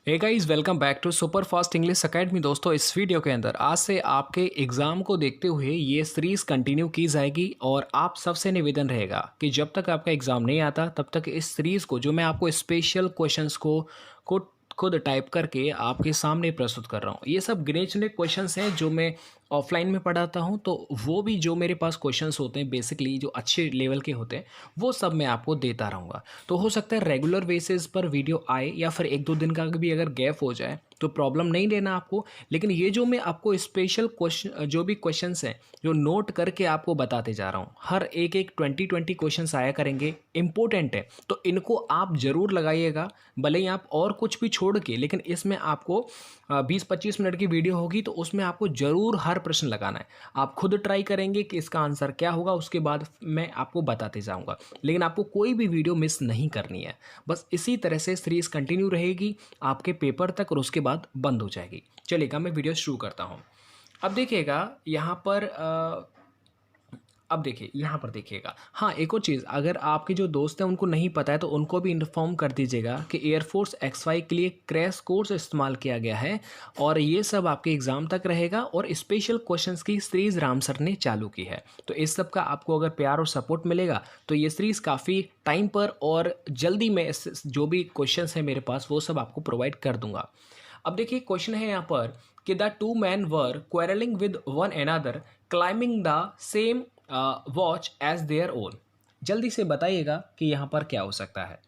Hey guys, welcome back to Super Fast English Academy. दोस्तों, इस video के अंदर आज से आपके एग्ज़ाम को देखते हुए ये सीरीज़ कंटिन्यू की जाएगी और आप सबसे निवेदन रहेगा कि जब तक आपका एग्ज़ाम नहीं आता तब तक इस सीरीज़ को जो मैं आपको स्पेशल क्वेश्चंस को खुद टाइप करके आपके सामने प्रस्तुत कर रहा हूँ। ये सब गिने चुने क्वेश्चंस हैं जो मैं ऑफलाइन में पढ़ाता हूँ, तो वो भी जो मेरे पास क्वेश्चंस होते हैं बेसिकली जो अच्छे लेवल के होते हैं वो सब मैं आपको देता रहूँगा। तो हो सकता है रेगुलर बेसिस पर वीडियो आए या फिर एक दो दिन का भी अगर गैप हो जाए तो प्रॉब्लम नहीं लेना आपको। लेकिन ये जो मैं आपको स्पेशल क्वेश्चन जो भी क्वेश्चंस हैं जो नोट करके आपको बताते जा रहा हूँ, हर एक 20 क्वेश्चंस आया करेंगे, इंपॉर्टेंट है, तो इनको आप ज़रूर लगाइएगा। भले ही आप और कुछ भी छोड़ के, लेकिन इसमें आपको 20-25 मिनट की वीडियो होगी तो उसमें आपको ज़रूर हर प्रश्न लगाना है। आप खुद ट्राई करेंगे कि इसका आंसर क्या होगा, उसके बाद मैं आपको बताते जाऊँगा। लेकिन आपको कोई भी वीडियो मिस नहीं करनी है। बस इसी तरह से सीरीज़ कंटिन्यू रहेगी आपके पेपर तक और उसके बाद बंद हो जाएगी। चलिएगा, मैं वीडियो शुरू करता हूँ। अब देखिएगा यहाँ पर अब देखिए यहाँ पर देखिएगा। हाँ, एक और चीज़, अगर आपके जो दोस्त हैं उनको नहीं पता है तो उनको भी इन्फॉर्म कर दीजिएगा कि एयरफोर्स XY के लिए क्रैश कोर्स इस्तेमाल किया गया है और ये सब आपके एग्ज़ाम तक रहेगा और स्पेशल क्वेश्चंस की सीरीज़ राम सर ने चालू की है। तो इस सब का आपको अगर प्यार और सपोर्ट मिलेगा तो ये सीरीज़ काफ़ी टाइम पर और जल्दी में जो भी क्वेश्चंस हैं मेरे पास वो सब आपको प्रोवाइड कर दूंगा। अब देखिए क्वेश्चन है यहाँ पर कि the two man were quarrelling with one another climbing the same watch as their own. जल्दी से बताइएगा कि यहाँ पर क्या हो सकता है।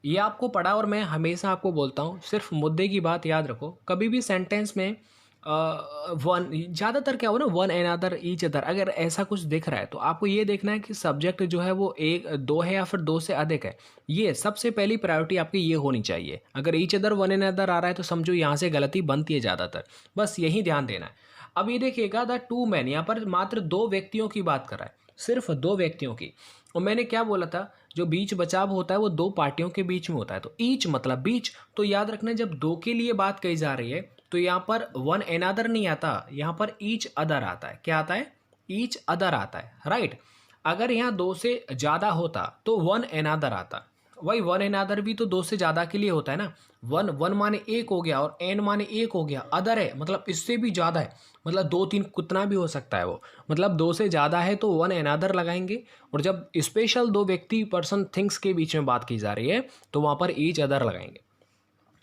ये आपको पढ़ा और मैं हमेशा आपको बोलता हूँ, सिर्फ मुद्दे की बात याद रखो। कभी भी सेंटेंस में वन, ज़्यादातर क्या हो ना, वन अनदर ईच अदर, अगर ऐसा कुछ दिख रहा है तो आपको ये देखना है कि सब्जेक्ट जो है वो एक दो है या फिर दो से अधिक है। ये सबसे पहली प्रायोरिटी आपकी ये होनी चाहिए। अगर ईच अदर वन अनदर आ रहा है तो समझो यहाँ से गलती बनती है ज़्यादातर। बस यही ध्यान देना है। अब ये देखिएगा द टू मैन, यहाँ पर मात्र दो व्यक्तियों की बात कर रहा है, सिर्फ दो व्यक्तियों की। और मैंने क्या बोला था, जो बीच बचाव होता है वो दो पार्टियों के बीच में होता है। तो ईच मतलब बीच, तो याद रखना जब दो के लिए बात कही जा रही है तो यहाँ पर वन अनदर नहीं आता, यहाँ पर ईच अदर आता है। क्या आता है? ईच अदर आता है, राइट। अगर यहाँ दो से ज़्यादा होता तो वन अनदर आता। वही वन अनदर भी तो दो से ज़्यादा के लिए होता है ना। वन वन माने एक हो गया और एन माने एक हो गया, अदर है मतलब इससे भी ज़्यादा है, मतलब दो तीन कितना भी हो सकता है वो, मतलब दो से ज़्यादा है तो वन अनदर लगाएंगे। और जब स्पेशल दो व्यक्ति पर्सन थिंग्स के बीच में बात की जा रही है तो वहाँ पर ईच अदर लगाएंगे।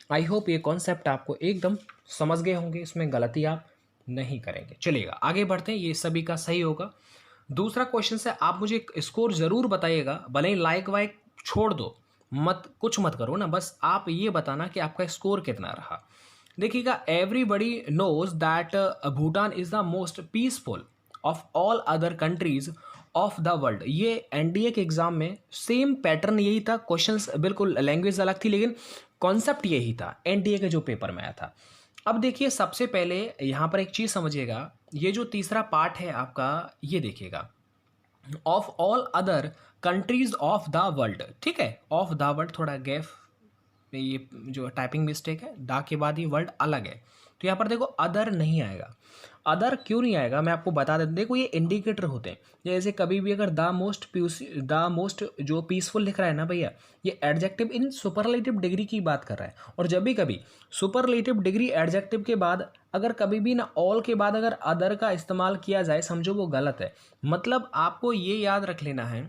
आई होप ये कॉन्सेप्ट आपको एकदम समझ गए होंगे, इसमें गलती आप नहीं करेंगे। चलिएगा आगे बढ़ते हैं, ये सभी का सही होगा। दूसरा क्वेश्चन से आप मुझे स्कोर ज़रूर बताइएगा, भले ही लाइक वाइक छोड़ दो, मत कुछ मत करो ना, बस आप ये बताना कि आपका स्कोर कितना रहा। देखिएगा, everybody knows that Bhutan is the most peaceful of all other countries of the world. ये एनडीए के एग्जाम में सेम पैटर्न यही था, क्वेश्चंस बिल्कुल लैंग्वेज अलग थी लेकिन कॉन्सेप्ट यही था एनडीए के जो पेपर में आया था। अब देखिए, सबसे पहले यहाँ पर एक चीज़ समझिएगा, ये जो तीसरा पार्ट है आपका, ये देखिएगा, of all other countries of the world, ठीक है, ऑफ द वर्ल्ड थोड़ा गैप, ये जो टाइपिंग मिस्टेक है, दा के बाद ये वर्ड अलग है, तो यहाँ पर देखो अदर नहीं आएगा। अदर क्यों नहीं आएगा मैं आपको बता देता। देखो ये इंडिकेटर होते हैं, जैसे कभी भी अगर द मोस्ट जो पीसफुल लिख रहा है ना भैया, ये एडजेक्टिव इन सुपरलेटिव डिग्री की बात कर रहा है। और जब भी कभी सुपरलेटिव डिग्री एडजेक्टिव के बाद अगर कभी भी ना ऑल के बाद अगर अदर का इस्तेमाल किया जाए, समझो वो गलत है। मतलब आपको ये याद रख लेना है,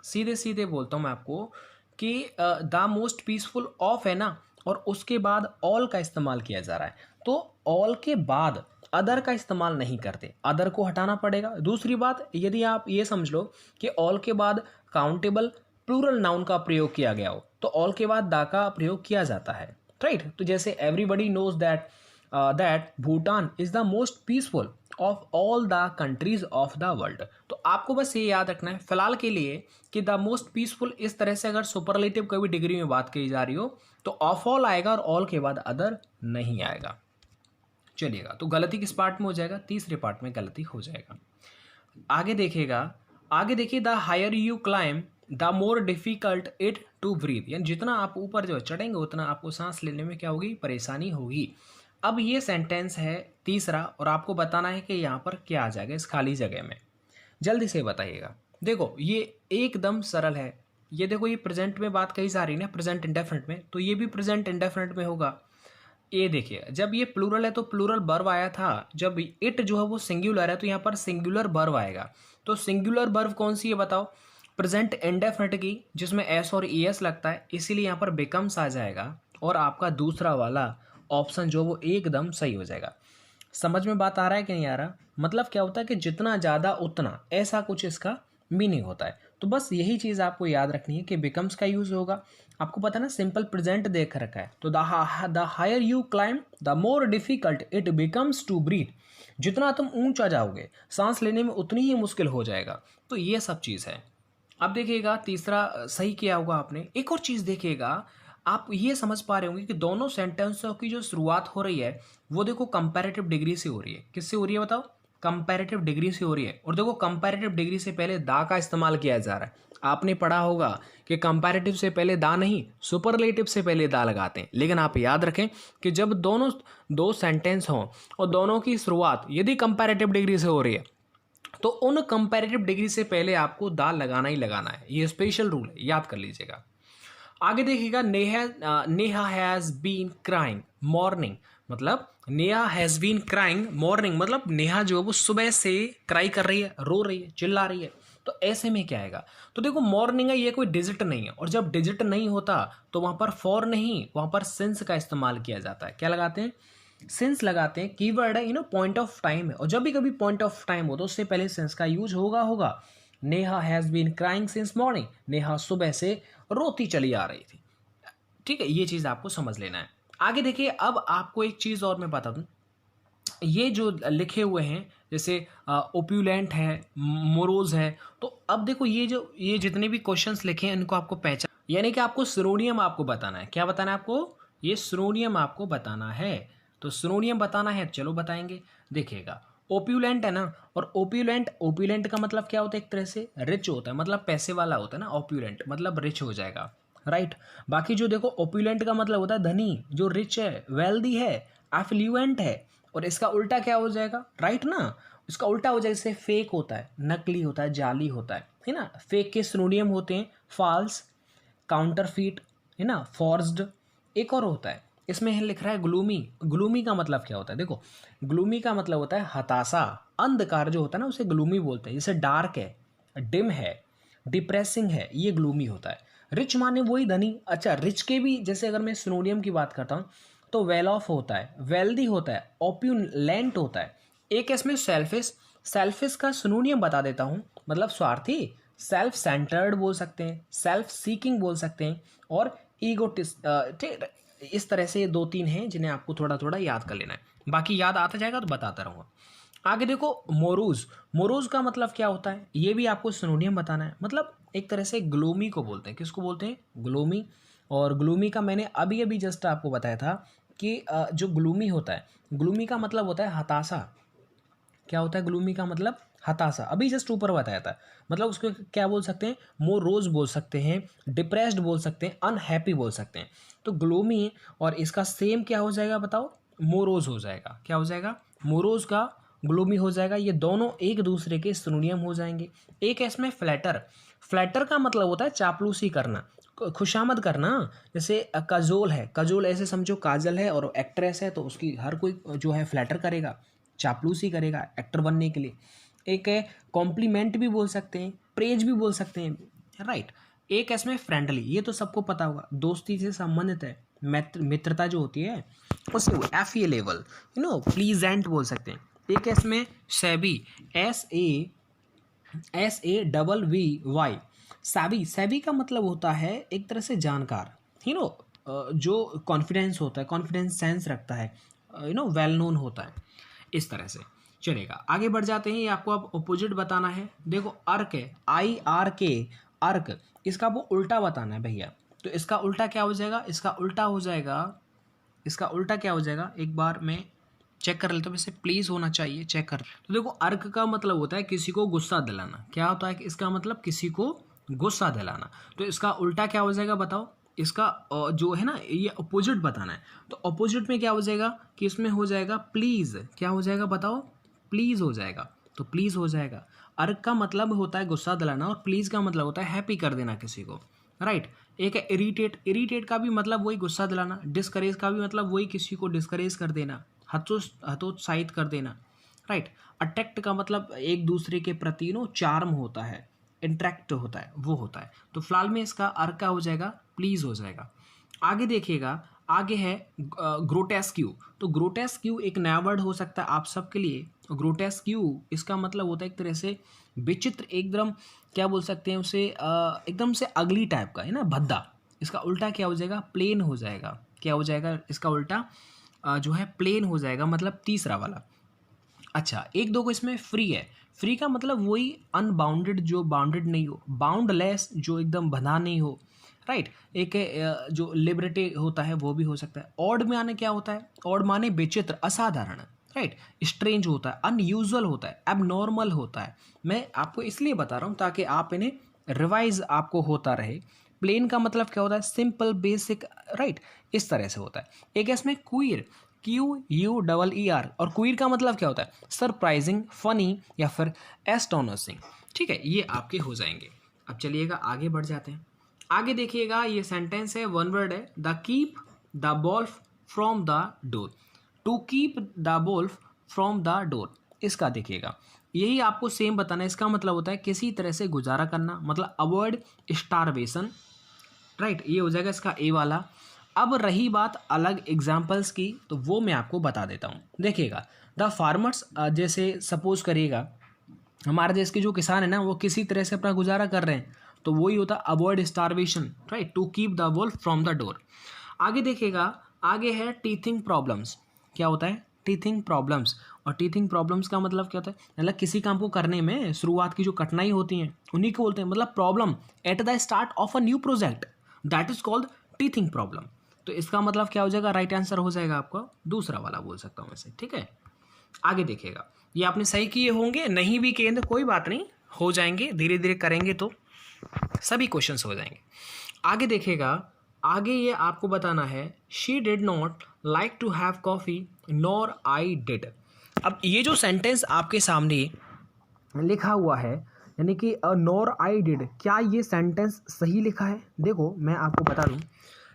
सीधे सीधे बोलता हूँ मैं आपको कि द मोस्ट पीसफुल ऑफ है ना, और उसके बाद ऑल का इस्तेमाल किया जा रहा है, तो ऑल के बाद अदर का इस्तेमाल नहीं करते, अदर को हटाना पड़ेगा। दूसरी बात, यदि आप ये समझ लो कि ऑल के बाद काउंटेबल प्लूरल नाउन का प्रयोग किया गया हो तो ऑल के बाद दा का प्रयोग किया जाता है, राइट। तो जैसे everybody knows that Bhutan is the most peaceful of all the countries of the world. तो आपको बस ये याद रखना है फिलहाल के लिए कि द मोस्ट पीसफुल, इस तरह से अगर सुपरलेटिव कभी डिग्री में बात की जा रही हो तो ऑफ ऑल आएगा और ऑल के बाद अदर नहीं आएगा। चलिएगा, तो गलती किस पार्ट में हो जाएगा? तीसरे पार्ट में गलती हो जाएगा। आगे देखिएगा, आगे देखिए, the higher you climb the more difficult it to breathe, यानी जितना आप ऊपर जो चढ़ेंगे उतना आपको सांस लेने में क्या होगी? परेशानी होगी। अब ये सेंटेंस है तीसरा और आपको बताना है कि यहाँ पर क्या आ जाएगा इस खाली जगह में। जल्दी से बताइएगा। देखो ये एकदम सरल है। ये देखो, ये प्रेजेंट में बात कही जा रही है ना, प्रेजेंट इंडेफिनिट में, तो ये भी प्रेजेंट इंडेफिनिट में होगा। ये देखिए, जब ये प्लूरल है तो प्लूरल वर्ब आया था, जब इट जो है वो सिंगुलर है तो यहाँ पर सिंगुलर वर्ब आएगा। तो सिंगुलर वर्ब कौन सी है बताओ? प्रेजेंट इंडेफिनिट की, जिसमें एस और ई एस लगता है, इसीलिए यहाँ पर बिकम्स आ जाएगा और आपका दूसरा वाला ऑप्शन जो वो एकदम सही हो जाएगा। समझ में बात आ रहा है कि नहीं आ रहा? मतलब क्या होता है कि जितना ज़्यादा उतना, ऐसा कुछ इसका मीनिंग होता है। तो बस यही चीज़ आपको याद रखनी है कि बिकम्स का यूज़ होगा। आपको पता है ना, सिंपल प्रेजेंट देख रखा है, तो the higher you climb the more difficult it becomes to breathe. जितना तुम ऊंचा जाओगे सांस लेने में उतनी ही मुश्किल हो जाएगा। तो ये सब चीज़ है। अब देखिएगा, तीसरा सही किया होगा आपने। एक और चीज़ देखिएगा, आप ये समझ पा रहे होंगे कि दोनों सेंटेंसों की जो शुरुआत हो रही है वो देखो कंपैरेटिव डिग्री से हो रही है। किससे हो रही है बताओ? कंपैरेटिव डिग्री से हो रही है। और देखो, कंपैरेटिव डिग्री से पहले दा का इस्तेमाल किया जा रहा है। आपने पढ़ा होगा कि कंपैरेटिव से पहले दा नहीं, सुपरलेटिव से पहले दा लगाते हैं। लेकिन आप याद रखें कि जब दोनों दो सेंटेंस हों और दोनों की शुरुआत यदि कंपैरेटिव डिग्री से हो रही है तो उन कंपैरेटिव डिग्री से पहले आपको दा लगाना ही लगाना है। ये स्पेशल रूल है, याद कर लीजिएगा। आगे देखिएगा, Neha has been crying morning, मतलब Neha has been crying morning, मतलब नेहा जो है वो सुबह से क्राई कर रही है, रो रही है, चिल्ला रही है। तो ऐसे में क्या आएगा? तो देखो, मॉर्निंग है, ये कोई डिजिट नहीं है, और जब डिजिट नहीं होता तो वहां पर फॉर नहीं, वहां पर सिंस का इस्तेमाल किया जाता है। क्या लगाते हैं? सिंस लगाते हैं। कीवर्ड है, पॉइंट ऑफ टाइम है, और जब भी कभी पॉइंट ऑफ टाइम हो तो उससे पहले सिंस का यूज होगा। Neha has been crying since morning, Neha सुबह से रोती चली आ रही थी। ठीक है, ये चीज आपको समझ लेना है। आगे देखिए, अब आपको एक चीज और मैं बता दूं, ये जो लिखे हुए हैं जैसे ओप्यूलेंट है, मोरोज है, तो अब देखो ये जितने भी क्वेश्चंस लिखे हैं इनको आपको पहचान, यानी कि आपको सिनोनियम आपको बताना है। क्या बताना है आपको? ये सिनोनियम आपको बताना है। तो सिनोनियम बताना है, चलो बताएंगे। देखिएगा, ओप्यूलेंट है ना, और ओप्यूलेंट का मतलब क्या होता है? एक तरह से रिच होता है, मतलब पैसे वाला होता है ना। ओप्यूलेंट मतलब रिच हो जाएगा, राइट। बाकी जो देखो, ओप्यूलेंट का मतलब होता है धनी, जो रिच है, वेल्दी है, एफ्लुएंट है। और इसका उल्टा क्या हो जाएगा? राइट ना, इसका उल्टा हो जाएगा, जैसे फेक होता है, नकली होता है, जाली होता है ना। फेक के सिनोनियम होते हैं फॉल्स, काउंटरफीट, है ना, फॉर्ज्ड। एक और होता है, इसमें लिख रहा है ग्लूमी। ग्लूमी का मतलब क्या होता है? देखो, ग्लूमी का मतलब होता है हताशा, अंधकार जो होता है ना उसे ग्लूमी बोलते हैं। जैसे डार्क है, डिम है, डिप्रेसिंग है, ये ग्लूमी होता है। रिच माने वही धनी। अच्छा, रिच के भी जैसे अगर मैं सिनोनियम की बात करता हूँ तो वेल ऑफ होता है, वेल्दी होता है, ऑप्यूलेंट होता है। एक इसमें सेल्फिश, सेल्फिश का सिनोनियम बता देता हूँ, मतलब स्वार्थी, सेल्फ सेंटर्ड बोल सकते हैं, सेल्फ सीकिंग बोल सकते हैं, और ईगोटिस्ट। ठीक, इस तरह से ये 2-3 हैं जिन्हें आपको थोड़ा थोड़ा याद कर लेना है। बाकी याद आता जाएगा तो बताता रहूँगा। आगे देखो, मोरूज। मोरूज का मतलब क्या होता है? ये भी आपको सिनोनियम बताना है। मतलब एक तरह से ग्लोमी को बोलते हैं। किसको बोलते हैं? ग्लोमी। और ग्लूमी का मैंने अभी अभी जस्ट आपको बताया था कि जो ग्लूमी होता है, ग्लूमी का मतलब होता है हताशा। क्या होता है ग्लूमी का मतलब? हताशा। अभी जस्ट ऊपर बताया था। मतलब उसको क्या बोल सकते हैं? मोरोज बोल सकते हैं, डिप्रेस्ड बोल सकते हैं, अनहैप्पी बोल सकते हैं। तो ग्लूमी और इसका सेम क्या हो जाएगा बताओ? मोरोज हो जाएगा। क्या हो जाएगा? मोरोज का ग्लूमी हो जाएगा। ये दोनों एक दूसरे के सिनोनियम हो जाएंगे। एक है इसमें फ्लैटर। फ्लैटर का मतलब होता है चापलूसी करना, खुशामद करना। जैसे काजोल है, काजोल ऐसे समझो काजल है और एक्ट्रेस है, तो उसकी हर कोई जो है फ्लैटर करेगा, चापलूसी करेगा एक्टर बनने के लिए। एक है कॉम्प्लीमेंट भी बोल सकते हैं, प्रेज भी बोल सकते हैं, राइट। एक है इसमें फ्रेंडली, ये तो सबको पता होगा, दोस्ती से संबंधित है, मित्रता जो होती है उसे एफी लेवल, प्लीजेंट बोल सकते हैं। एक है इसमें सैबी, SAVVY। सैबी, सैबी का मतलब होता है एक तरह से जानकार, जो कॉन्फिडेंस होता है, कॉन्फिडेंस सेंस रखता है, वेल नोन होता है। इस तरह से चलेगा। आगे बढ़ जाते हैं। ये आपको अब अपोजिट बताना है। देखो, अर्क है, IRK, अर्क। इसका वो उल्टा बताना है भैया। तो इसका उल्टा क्या हो जाएगा? इसका उल्टा हो जाएगा, इसका उल्टा क्या हो जाएगा? एक बार मैं चेक कर लेता हूँ, वैसे प्लीज होना चाहिए, चेक कर। तो देखो, अर्क का मतलब होता है किसी को गुस्सा दिलाना। क्या होता है कि इसका मतलब किसी को गुस्सा दिलाना। तो इसका उल्टा क्या हो जाएगा बताओ? इसका जो है ना, ये अपोजिट बताना है। तो अपोजिट में क्या हो जाएगा कि इसमें हो जाएगा प्लीज। क्या हो जाएगा बताओ? प्लीज हो जाएगा। तो प्लीज हो जाएगा। अर्क का मतलब होता है गुस्सा दिलाना, और प्लीज का मतलब होता है हैप्पी कर देना किसी को, राइट। एक है इरिटेट, इरिटेट का भी मतलब वही गुस्सा दिलाना, डिस्करेज का भी मतलब वही किसी को डिस्करेज कर देना, हतोत्साहित कर देना, राइट। अट्रैक्ट का मतलब एक दूसरे के प्रति नो चार्म होता है, इंट्रैक्ट होता है, वो होता है। तो फिलहाल में इसका अर्थ क्या हो जाएगा, प्लीज हो जाएगा। आगे देखिएगा, आगे है ग्रोटेस्क्यू। तो ग्रोटेस्क्यू एक नया वर्ड हो सकता है आप सबके लिए। ग्रोटेस्क्यू इसका मतलब होता है एक तरह से विचित्र, एकदम क्या बोल सकते हैं उसे, एकदम से अगली टाइप का है ना, भद्दा। इसका उल्टा क्या हो जाएगा, प्लेन हो जाएगा। क्या हो जाएगा इसका उल्टा, जो है प्लेन हो जाएगा, मतलब तीसरा वाला। अच्छा, एक दो को इसमें फ्री है। फ्री का मतलब वही अनबाउंडेड जो बाउंडेड नहीं हो, बाउंडलेस जो एकदम बंधा नहीं हो, राइट। एक जो लिबर्टी होता है वो भी हो सकता है। ऑड में आने क्या होता है, ऑड माने विचित्र, असाधारण, राइट। स्ट्रेंज होता है, अनयूजुअल होता है, एबनॉर्मल होता है। मैं आपको इसलिए बता रहा हूँ ताकि आप इन्हें रिवाइज आपको होता रहे। प्लेन का मतलब क्या होता है, सिंपल, बेसिक, राइट, इस तरह से होता है। एक है इसमें क्वीर, QUEER, और क्वीर का मतलब क्या होता है, सरप्राइजिंग, फनी या फिर एस्टोनिशिंग। ठीक है, ये आपके हो जाएंगे। अब चलिएगा आगे बढ़ जाते हैं। आगे देखिएगा, ये सेंटेंस है, वन वर्ड है, the keep the ball from the door. To keep the ball from the door, इसका देखिएगा, यही आपको सेम बताना है। इसका मतलब होता है किसी तरह से गुजारा करना, मतलब अवॉइड स्टारवेशन, राइट। ये हो जाएगा इसका ए वाला। अब रही बात अलग एग्जाम्पल्स की, तो वो मैं आपको बता देता हूँ। देखिएगा, द फार्मर्स, जैसे सपोज करिएगा हमारे देश के जो किसान है ना, वो किसी तरह से अपना गुजारा कर रहे हैं, तो वही होता है avoid starvation, right, to keep the wolf from the door. आगे देखिएगा, आगे है टीथिंग प्रॉब्लम्स। क्या होता है, टीथिंग प्रॉब्लम्स। और टीथिंग प्रॉब्लम्स का मतलब क्या होता है, मतलब किसी काम को करने में शुरुआत की जो कठिनाई होती हैं उन्हीं को बोलते हैं, मतलब problem at the start of a new project, that is called teething problem. तो इसका मतलब क्या हो जाएगा, राइट आंसर हो जाएगा आपका दूसरा वाला बोल सकता हूँ वैसे, ठीक है। आगे देखिएगा, ये आपने सही किए होंगे, नहीं भी किए तो कोई बात नहीं, हो जाएंगे, धीरे धीरे करेंगे तो सभी क्वेश्चंस हो जाएंगे। आगे देखिएगा, आगे ये आपको बताना है, she did not like to have coffee nor I did. अब ये जो सेंटेंस आपके सामने लिखा हुआ है, यानी कि नॉर आई डिड, क्या ये सेंटेंस सही लिखा है? देखो मैं आपको बता दूं,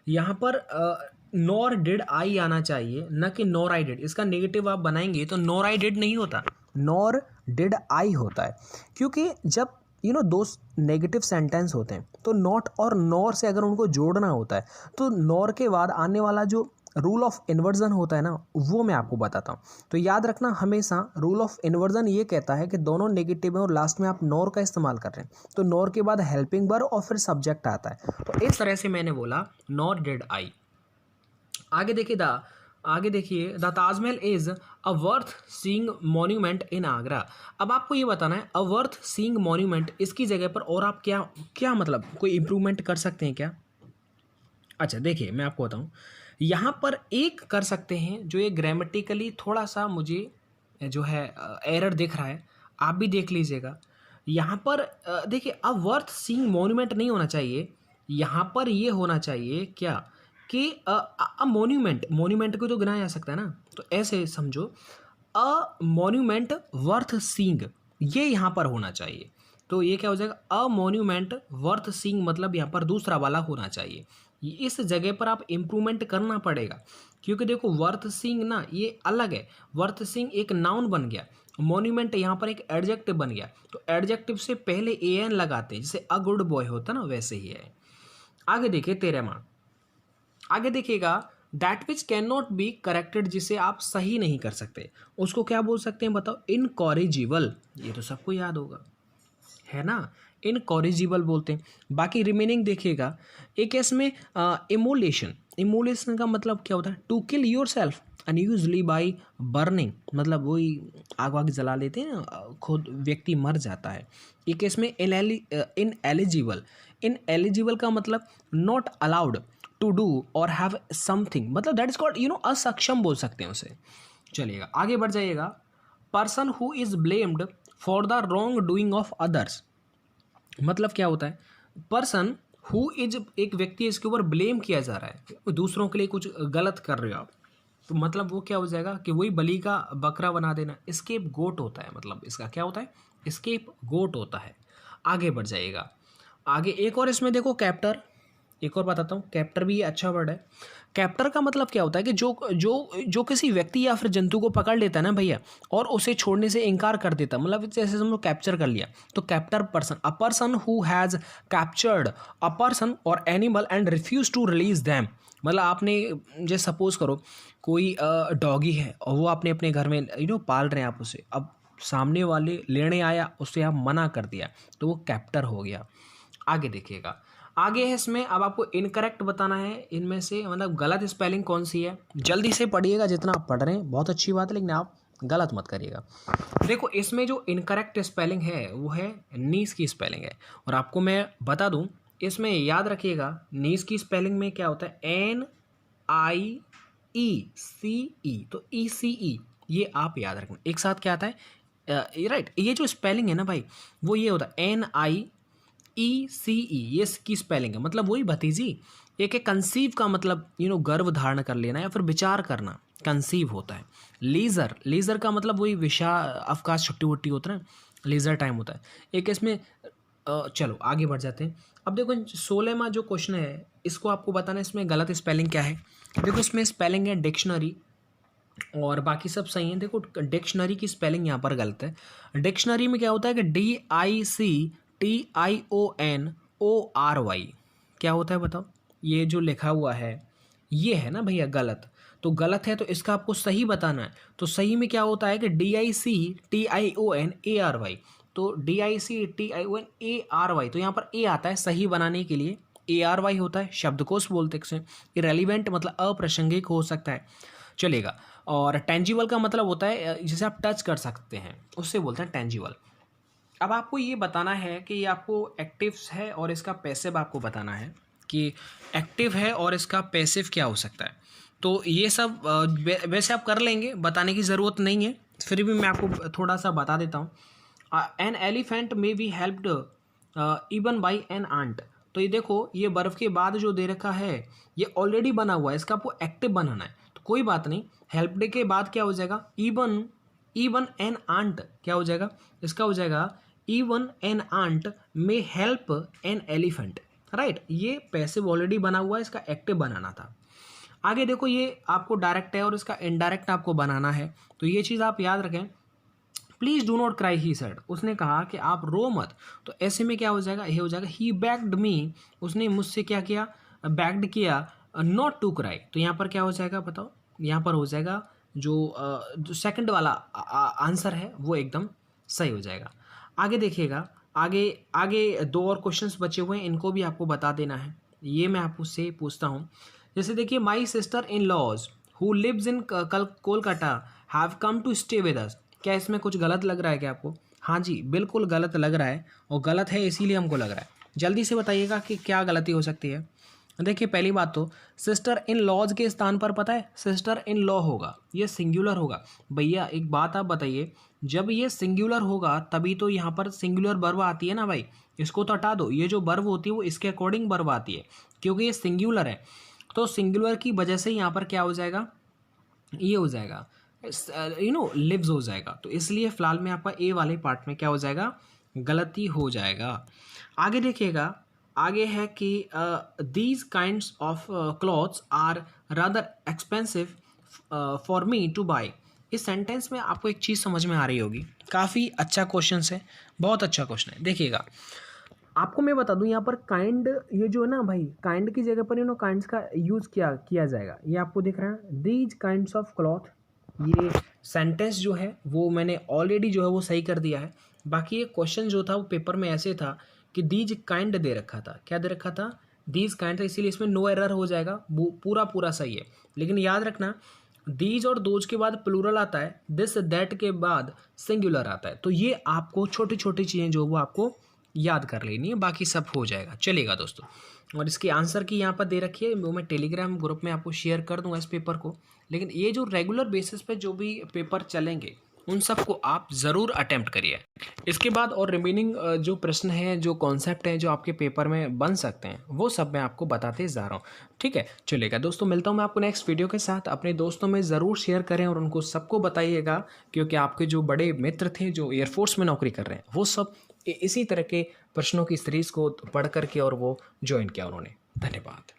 यहाँ पर नॉर डिड आई आना चाहिए, न कि नॉर आई डिड। इसका नेगेटिव आप बनाएंगे तो नॉर आई डिड नहीं होता, नॉर डिड आई होता है। क्योंकि जब दो नेगेटिव सेंटेंस होते हैं तो नॉट और नॉर से अगर उनको जोड़ना होता है तो नॉर के बाद आने वाला जो रूल ऑफ इन्वर्जन होता है ना, वो मैं आपको बताता हूँ। तो याद रखना हमेशा, रूल ऑफ इन्वर्जन ये कहता है कि दोनों नेगेटिव है और लास्ट में आप नॉर का इस्तेमाल कर रहे हैं, तो नॉर के बाद हेल्पिंग वर्ब और फिर सब्जेक्ट आता है। तो इस तरह से मैंने बोला नॉर डिड आई। आगे देखिए, the Taj Mahal is a worth seeing monument in Agra. अब आपको ये बताना है, अ वर्थ सीइंग मॉन्यूमेंट, इसकी जगह पर और आप क्या क्या मतलब कोई इंप्रूवमेंट कर सकते हैं क्या? अच्छा देखिए, मैं आपको बताऊं, यहाँ पर एक कर सकते हैं, जो ये ग्रामेटिकली थोड़ा सा मुझे जो है एरर दिख रहा है, आप भी देख लीजिएगा। यहाँ पर देखिए, अ वर्थ सीइंग मॉन्यूमेंट नहीं होना चाहिए, यहाँ पर ये होना चाहिए क्या कि अ मॉन्यूमेंट, मॉन्यूमेंट को तो गिनाया जा सकता है ना, तो ऐसे समझो, अ मॉन्यूमेंट वर्थ सीइंग, ये यहाँ पर होना चाहिए। तो ये क्या हो जाएगा, अ मॉन्यूमेंट वर्थ सीइंग, मतलब यहाँ पर दूसरा वाला होना चाहिए। इस जगह पर आप इम्प्रूवमेंट करना पड़ेगा, क्योंकि देखो वर्थ सीइंग ना ये अलग है, वर्थ सीइंग एक नाउन बन गया, मॉन्यूमेंट यहाँ पर एक एडजेक्टिव बन गया। तो एडजेक्टिव से पहले एन लगाते हैं, जैसे अ गुड बॉय होता ना, वैसे ही है। आगे देखिए 13वां, आगे देखिएगा, that which can not be corrected, जिसे आप सही नहीं कर सकते, उसको क्या बोल सकते हैं बताओ, इनकॉरिजिबल। ये तो सबको याद होगा, है ना, इनकॉरिजिबल बोलते हैं। बाकी रिमेनिंग देखिएगा, एक इसमें इमोलेशन, इमोलेशन का मतलब क्या होता है, to kill yourself unusually by burning, मतलब वही आग वाग जला लेते हैं खुद व्यक्ति मर जाता है। एक इसमें इनएलिजिबल, इनएलिजिबल का मतलब नॉट अलाउड टू डू और हैव समथिंग, मतलब दैट इज कॉल्ड असक्षम बोल सकते हैं उसे। चलिएगा आगे बढ़ जाइएगा, person who is blamed for the wrong doing of others, मतलब क्या होता है, पर्सन हु इज, एक व्यक्ति इसके ऊपर ब्लेम किया जा रहा है, दूसरों के लिए कुछ गलत कर रहे हो आप, तो मतलब वो क्या हो जाएगा कि वही बलि का बकरा बना देना, स्केप गोट होता है, मतलब इसका क्या होता है, स्केप गोट होता है। आगे बढ़ जाइएगा, आगे एक और इसमें देखो कैप्टर, एक और बताता हूँ, कैप्टर भी अच्छा वर्ड है। कैप्टर का मतलब क्या होता है कि जो जो जो किसी व्यक्ति या फिर जंतु को पकड़ लेता है ना भैया, और उसे छोड़ने से इनकार कर देता, मतलब जैसे हम लोग कैप्चर कर लिया, तो captor person, a person who has captured a person और animal and refuse to release them. मतलब आपने, जैसे सपोज करो कोई डॉगी है और वो आपने अपने घर में पाल रहे हैं आप उसे, अब सामने वाले लेने आया, उससे आप मना कर दिया, तो वो कैप्टर हो गया। आगे देखिएगा, आगे है इसमें, अब आपको इनकरेक्ट बताना है इनमें से, मतलब गलत स्पेलिंग कौन सी है। जल्दी से पढ़िएगा, जितना आप पढ़ रहे हैं बहुत अच्छी बात है, लेकिन आप गलत मत करिएगा। देखो इसमें जो इनकरेक्ट स्पेलिंग है वो है नीस की स्पेलिंग है, और आपको मैं बता दूं, इसमें याद रखिएगा नीस की स्पेलिंग में क्या होता है, NIECE, तो ECE, ये आप याद रखना एक साथ क्या आता है, राइट। ये जो स्पेलिंग है ना भाई, वो ये होता है NIECE, ये इसकी स्पेलिंग है, मतलब वही भतीजी। एक है कंसीव का मतलब गर्भ धारण कर लेना या फिर विचार करना, कंसीव होता है। लीजर, लीजर का मतलब वही अवकाश, छुट्टी वुट्टी होता है ना, लीजर टाइम होता है। एक इसमें चलो आगे बढ़ जाते हैं। अब देखो 16वां जो क्वेश्चन है, इसको आपको बताना है इसमें गलत स्पेलिंग क्या है। देखो इसमें स्पेलिंग है डिक्शनरी, और बाकी सब सही है। देखो डिक्शनरी की स्पेलिंग यहाँ पर गलत है। डिक्शनरी में क्या होता है कि DICTIONORY, क्या होता है बताओ, ये जो लिखा हुआ है ये है ना भैया गलत, तो गलत है तो इसका आपको सही बताना है। तो सही में क्या होता है कि DICTIONARY, तो DICTIONARY, तो यहाँ पर ए आता है सही बनाने के लिए, ARY होता है, शब्दकोश बोलते हैं इसे। इरेलीवेंट मतलब अप्रासंगिक हो सकता है, चलेगा। और टेंजिबल का मतलब होता है जिसे आप टच कर सकते हैं, उससे बोलते हैं टेंजिबल। अब आपको ये बताना है कि ये आपको एक्टिव्स है और इसका पैसिव आपको बताना है कि एक्टिव है और इसका पैसिव क्या हो सकता है। तो ये सब वैसे आप कर लेंगे, बताने की ज़रूरत नहीं है, फिर भी मैं आपको थोड़ा सा बता देता हूँ। An elephant may be helped even by an ant, तो ये देखो ये बर्फ़ के बाद जो दे रखा है ये ऑलरेडी बना हुआ है, इसका आपको एक्टिव बनाना है, तो कोई बात नहीं। हेल्प्ड के बाद क्या हो जाएगा, इवन, इवन एन आंट क्या हो जाएगा, इसका हो जाएगा इवन एन आंट में हेल्प एन एलिफेंट, राइट। ये पैसिव ऑलरेडी बना हुआ है, इसका एक्टिव बनाना था। आगे देखो ये आपको डायरेक्ट है और इसका इनडायरेक्ट आपको बनाना है, तो ये चीज़ आप याद रखें। Please do not cry, he said, उसने कहा कि आप रो मत, तो ऐसे में क्या हो जाएगा, ये हो जाएगा ही बैग्ड मी, उसने मुझसे क्या किया, बैग्ड किया, नॉट टू क्राई, तो यहाँ पर क्या हो जाएगा बताओ, यहाँ पर हो जाएगा जो सेकंड वाला आंसर है वो एकदम सही हो जाएगा। आगे देखिएगा, आगे आगे दो और क्वेश्चंस बचे हुए हैं, इनको भी आपको बता देना है। ये मैं आपसे पूछता हूँ, जैसे देखिए, my sister in laws who lives in Kolkata have come to stay with us, क्या इसमें कुछ गलत लग रहा है क्या आपको? हाँ जी, बिल्कुल गलत लग रहा है, और गलत है इसीलिए हमको लग रहा है। जल्दी से बताइएगा कि क्या गलती हो सकती है। देखिए पहली बात तो, सिस्टर इन लॉज के स्थान पर पता है सिस्टर इन लॉ होगा, ये सिंगुलर होगा। भैया एक बात आप बताइए, जब ये सिंगुलर होगा तभी तो यहाँ पर सिंगुलर वर्ब आती है ना भाई, इसको तो हटा दो, ये जो वर्ब होती है वो इसके अकॉर्डिंग वर्ब आती है, क्योंकि ये सिंगुलर है, तो सिंगुलर की वजह से यहाँ पर क्या हो जाएगा, ये हो जाएगा लिव्स हो जाएगा, तो इसलिए फिलहाल में आपका ए वाले पार्ट में क्या हो जाएगा, गलती हो जाएगा। आगे देखिएगा, आगे है कि these kinds of clothes are rather expensive for me to buy. इस सेंटेंस में आपको एक चीज़ समझ में आ रही होगी, काफ़ी अच्छा क्वेश्चन है, बहुत अच्छा क्वेश्चन है। देखिएगा आपको मैं बता दूं, यहाँ पर काइंड, ये जो है ना भाई, काइंड की जगह पर काइंड्स का यूज़ किया जाएगा, ये आपको दिख रहा है, दीज काइंड्स ऑफ क्लॉथ। ये सेंटेंस जो है वो मैंने ऑलरेडी जो है वो सही कर दिया है। बाकी ये क्वेश्चन जो था वो पेपर में ऐसे था कि दीज काइंड दे रखा था, क्या दे रखा था, दीज काइंड था, इसीलिए इसमें नो एरर हो जाएगा, वो पूरा पूरा सही है। लेकिन याद रखना, दीज और दोज के बाद प्लूरल आता है, दिस दैट के बाद सिंगुलर आता है, तो ये आपको छोटी छोटी चीज़ें जो वो आपको याद कर लेनी है, बाकी सब हो जाएगा, चलेगा दोस्तों। और इसके आंसर की यहाँ पर दे रखी है, वो मैं टेलीग्राम ग्रुप में आपको शेयर कर दूंगा इस पेपर को। लेकिन ये जो रेगुलर बेसिस पे जो भी पेपर चलेंगे उन सबको आप ज़रूर अटेम्प्ट करिए। इसके बाद और रिमेनिंग जो प्रश्न हैं, जो कॉन्सेप्ट हैं जो आपके पेपर में बन सकते हैं, वो सब मैं आपको बताते जा रहा हूँ, ठीक है। चलेगा दोस्तों, मिलता हूँ मैं आपको नेक्स्ट वीडियो के साथ। अपने दोस्तों में ज़रूर शेयर करें और उनको सबको बताइएगा, क्योंकि आपके जो बड़े मित्र थे जो एयरफोर्स में नौकरी कर रहे हैं, वो सब इसी तरह के प्रश्नों की सीरीज़ को पढ़ करके और वो ज्वाइन किया उन्होंने। धन्यवाद।